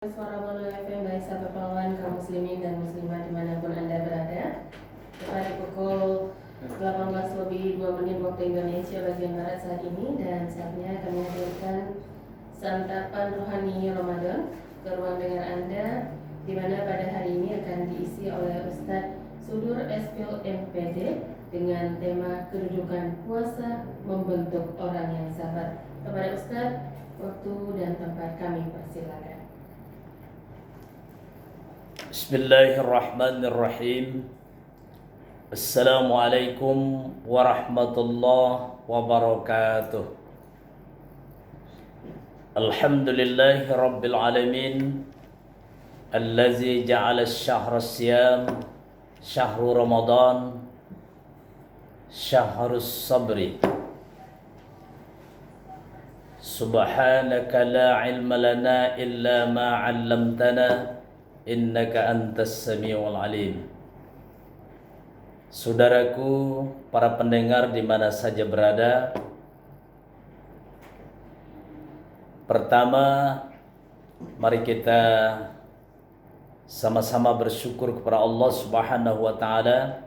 Suara Mono FM baik sahabat pahlawan kaum muslimin dan muslimat dimanapun Anda berada. Tepat pukul 18 lebih 2 menit waktu Indonesia bagian Barat saat ini, dan saatnya kami hadirkan santapan rohani Ramadan ke ruang dengar Anda, di mana pada hari ini akan diisi oleh Ustadz Sudur Espil MPD dengan tema kedudukan puasa membentuk orang yang sabar. Kepada Ustadz, waktu dan tempat kami persilakan. Bismillahirrahmanirrahim. Assalamualaikum warahmatullahi wabarakatuh. Alhamdulillahi rabbil alamin, allazi ja'ala ash-shahra as-siyam syahru ramadan syahrus sabri. Subhanaka la ilma lana illa ma 'allamtana innaka antas samiul alim. Saudaraku, para pendengar di mana saja berada, pertama mari kita sama-sama bersyukur kepada Allah Subhanahu wa taala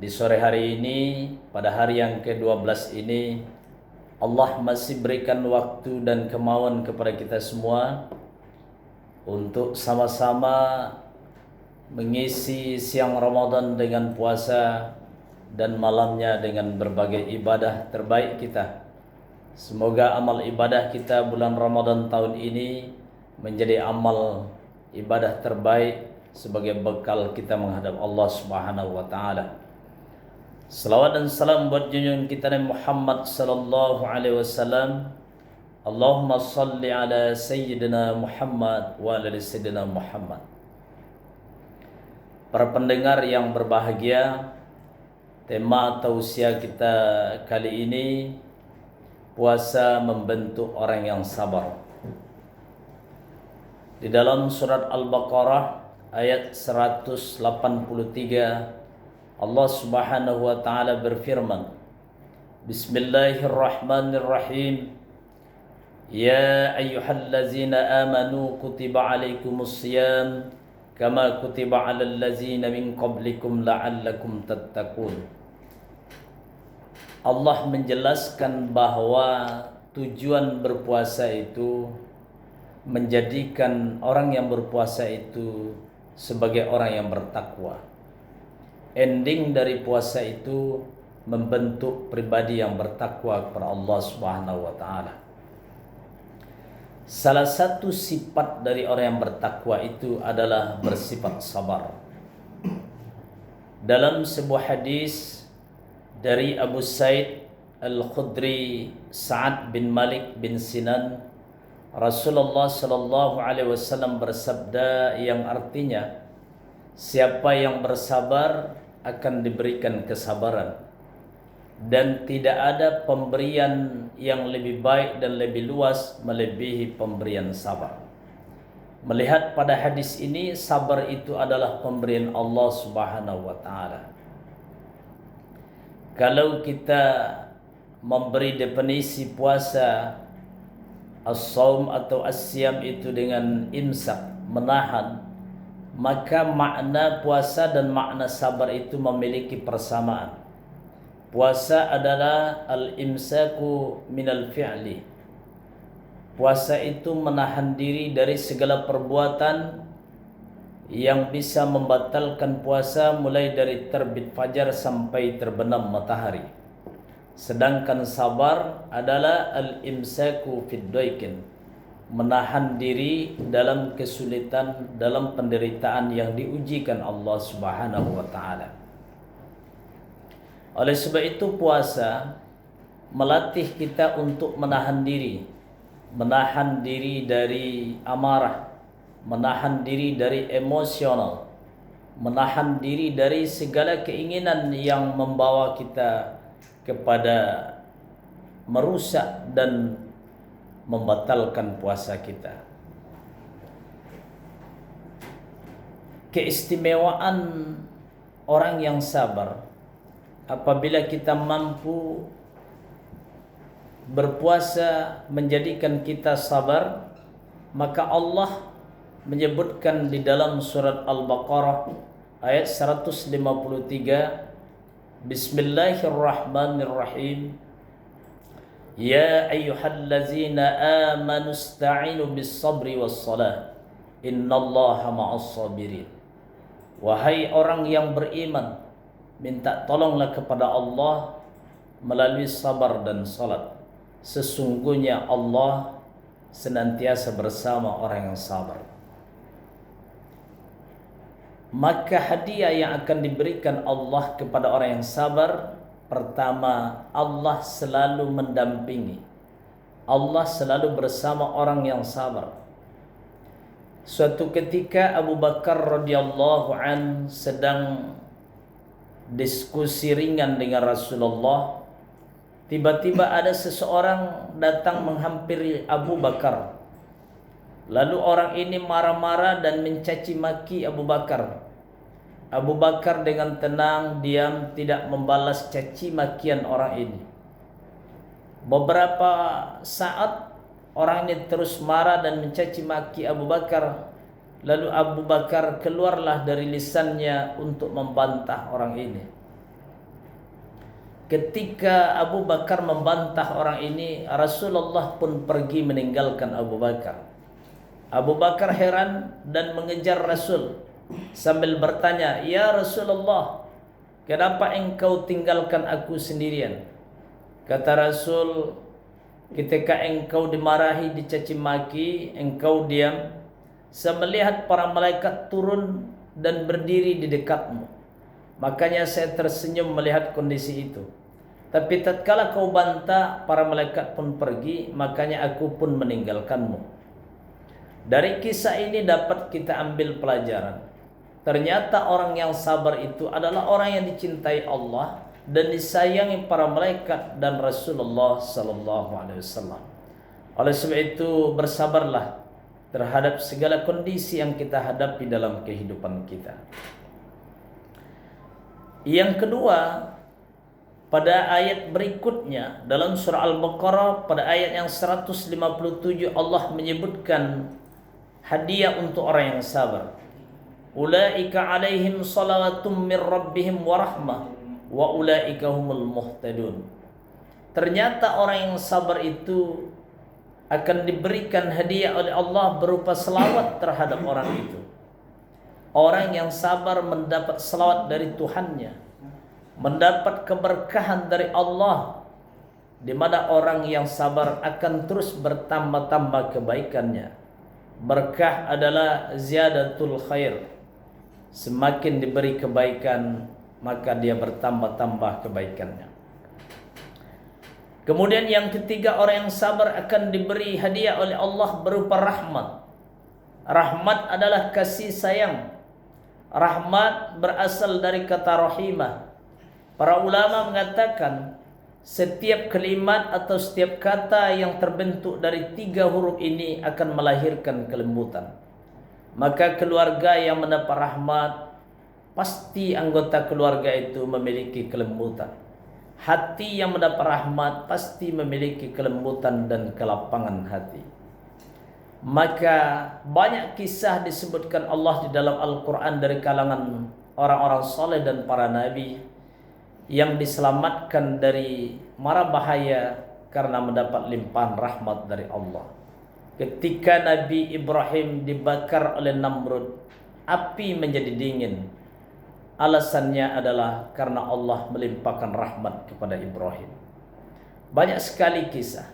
di sore hari ini, pada hari yang ke-12 ini. Allah masih berikan waktu dan kemauan kepada kita semua untuk sama-sama mengisi siang Ramadan dengan puasa dan malamnya dengan berbagai ibadah terbaik kita. Semoga amal ibadah kita bulan Ramadan tahun ini menjadi amal ibadah terbaik sebagai bekal kita menghadap Allah Subhanahu wa taala. Salawat dan salam buat junjungan kita Nabi Muhammad sallallahu alaihi wasallam. Allahumma salli ala Sayyidina Muhammad wa ala Sayyidina Muhammad. Para pendengar yang berbahagia, tema tausiah kita kali ini, puasa membentuk orang yang sabar. Di dalam surat Al-Baqarah ayat 183, Allah Subhanahu wa taala berfirman, Bismillahirrahmanirrahim. Ya ayyuhallazina amanu kutiba alaikumus siyam kama kutiba alal ladzina min qablikum la'allakum tattaqun. Allah menjelaskan bahwa tujuan berpuasa itu menjadikan orang yang berpuasa itu sebagai orang yang bertakwa. Ending dari puasa itu membentuk pribadi yang bertakwa kepada Allah Subhanahu wa taala. Salah satu sifat dari orang yang bertakwa itu adalah bersifat sabar. Dalam sebuah hadis dari Abu Sa'id Al-Khudri Sa'ad bin Malik bin Sinan, Rasulullah sallallahu alaihi wasallam bersabda yang artinya, siapa yang bersabar akan diberikan kesabaran, dan tidak ada pemberian yang lebih baik dan lebih luas melebihi pemberian sabar. Melihat pada hadis ini, sabar itu adalah pemberian Allah Subhanahu wa taala. Kalau kita memberi definisi puasa as-saum atau as-siyam itu dengan imsak, menahan, maka makna puasa dan makna sabar itu memiliki persamaan. Puasa adalah al-imsaku minal fi'li. Puasa itu menahan diri dari segala perbuatan yang bisa membatalkan puasa, mulai dari terbit fajar sampai terbenam matahari. Sedangkan sabar adalah al-imsaku fid daikin, menahan diri dalam kesulitan, dalam penderitaan yang diujikan Allah Subhanahu wa taala. Oleh sebab itu puasa melatih kita untuk menahan diri dari amarah, menahan diri dari emosional, menahan diri dari segala keinginan yang membawa kita kepada merusak dan membatalkan puasa kita. Keistimewaan orang yang sabar, apabila kita mampu berpuasa menjadikan kita sabar, maka Allah menyebutkan di dalam surat Al-Baqarah ayat 153, Bismillahirrahmanirrahim. Ya ayyuhallazina amanu ista'inu bis-sabri was-salah. Innallaha ma'as sabirin. Wahai orang yang beriman, minta tolonglah kepada Allah melalui sabar dan salat. Sesungguhnya Allah senantiasa bersama orang yang sabar. Maka hadiah yang akan diberikan Allah kepada orang yang sabar, pertama, Allah selalu mendampingi. Allah selalu bersama orang yang sabar. Suatu ketika Abu Bakar radhiyallahu an sedang diskusi ringan dengan Rasulullah. Tiba-tiba ada seseorang datang menghampiri Abu Bakar. Lalu orang ini marah-marah dan mencaci maki Abu Bakar. Abu Bakar dengan tenang, diam, tidak membalas caci makian orang ini. Beberapa saat orang ini terus marah dan mencaci maki Abu Bakar. Lalu Abu Bakar keluarlah dari lisannya untuk membantah orang ini. Ketika Abu Bakar membantah orang ini, Rasulullah pun pergi meninggalkan Abu Bakar. Abu Bakar heran dan mengejar Rasul sambil bertanya, "Ya Rasulullah, kenapa engkau tinggalkan aku sendirian?" Kata Rasul, ketika engkau dimarahi, dicaci maki, engkau diam. Saya melihat para malaikat turun dan berdiri di dekatmu. Makanya saya tersenyum melihat kondisi itu. Tapi tatkala kau bantah, para malaikat pun pergi, makanya aku pun meninggalkanmu. Dari kisah ini dapat kita ambil pelajaran. Ternyata orang yang sabar itu adalah orang yang dicintai Allah dan disayangi para malaikat dan Rasulullah sallallahu alaihi wasallam. Oleh sebab itu, bersabarlah terhadap segala kondisi yang kita hadapi dalam kehidupan kita. Yang kedua, pada ayat berikutnya dalam surah Al-Baqarah pada ayat yang 157 Allah menyebutkan hadiah untuk orang yang sabar. Ulaika alaihim salawatum mir rabbihim wa rahmah wa ulaika humul muhtadun. Ternyata orang yang sabar itu akan diberikan hadiah oleh Allah berupa selawat terhadap orang itu. Orang yang sabar mendapat selawat dari Tuhannya, mendapat keberkahan dari Allah, di mana orang yang sabar akan terus bertambah-tambah kebaikannya. Berkah adalah ziyadatul khair. Semakin diberi kebaikan, maka dia bertambah-tambah kebaikannya. Kemudian yang ketiga, orang yang sabar akan diberi hadiah oleh Allah berupa rahmat. Rahmat adalah kasih sayang. Rahmat berasal dari kata rahimah. Para ulama mengatakan setiap kalimat atau setiap kata yang terbentuk dari 3 huruf ini akan melahirkan kelembutan. Maka keluarga yang mendapat rahmat, pasti anggota keluarga itu memiliki kelembutan. Hati yang mendapat rahmat pasti memiliki kelembutan dan kelapangan hati. Maka banyak kisah disebutkan Allah di dalam Al-Quran dari kalangan orang-orang saleh dan para nabi yang diselamatkan dari mara bahaya karena mendapat limpahan rahmat dari Allah. Ketika Nabi Ibrahim dibakar oleh Namrud, api menjadi dingin. Alasannya adalah karena Allah melimpahkan rahmat kepada Ibrahim. Banyak sekali kisah.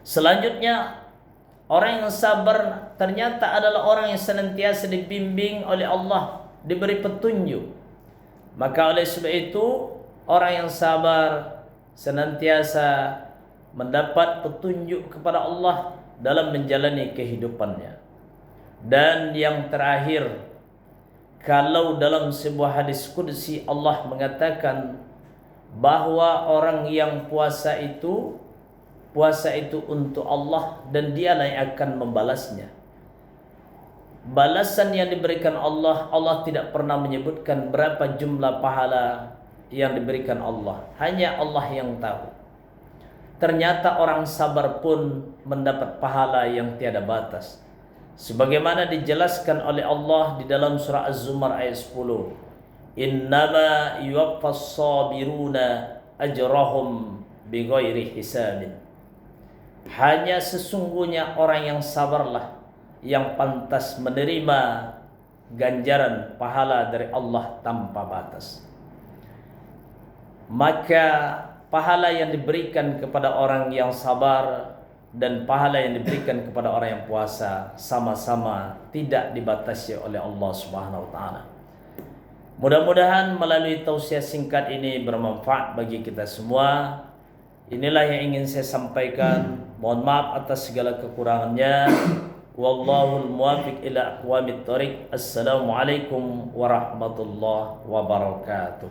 Selanjutnya, orang yang sabar ternyata adalah orang yang senantiasa dibimbing oleh Allah, diberi petunjuk. Maka oleh sebab itu, orang yang sabar senantiasa mendapat petunjuk kepada Allah dalam menjalani kehidupannya. Dan yang terakhir, kalau dalam sebuah hadis qudsi Allah mengatakan bahwa orang yang puasa itu untuk Allah dan dialah yang akan membalasnya. Balasan yang diberikan Allah, Allah tidak pernah menyebutkan berapa jumlah pahala yang diberikan Allah. Hanya Allah yang tahu. Ternyata orang sabar pun mendapat pahala yang tiada batas. sebagaimana dijelaskan oleh Allah di dalam surah Az-Zumar ayat 10, innama yuwaffas sabiruna ajrahum bighairi hisabin. Hanya sesungguhnya orang yang sabarlah yang pantas menerima ganjaran pahala dari Allah tanpa batas. Maka pahala yang diberikan kepada orang yang sabar dan pahala yang diberikan kepada orang yang puasa sama-sama tidak dibatasi oleh Allah Subhanahu wa taala. Mudah-mudahan melalui tausiah singkat ini bermanfaat bagi kita semua. Inilah yang ingin saya sampaikan. Mohon maaf atas segala kekurangannya. Wallahul muwaffiq ila aqwamit thoriq. Assalamualaikum warahmatullahi wabarakatuh.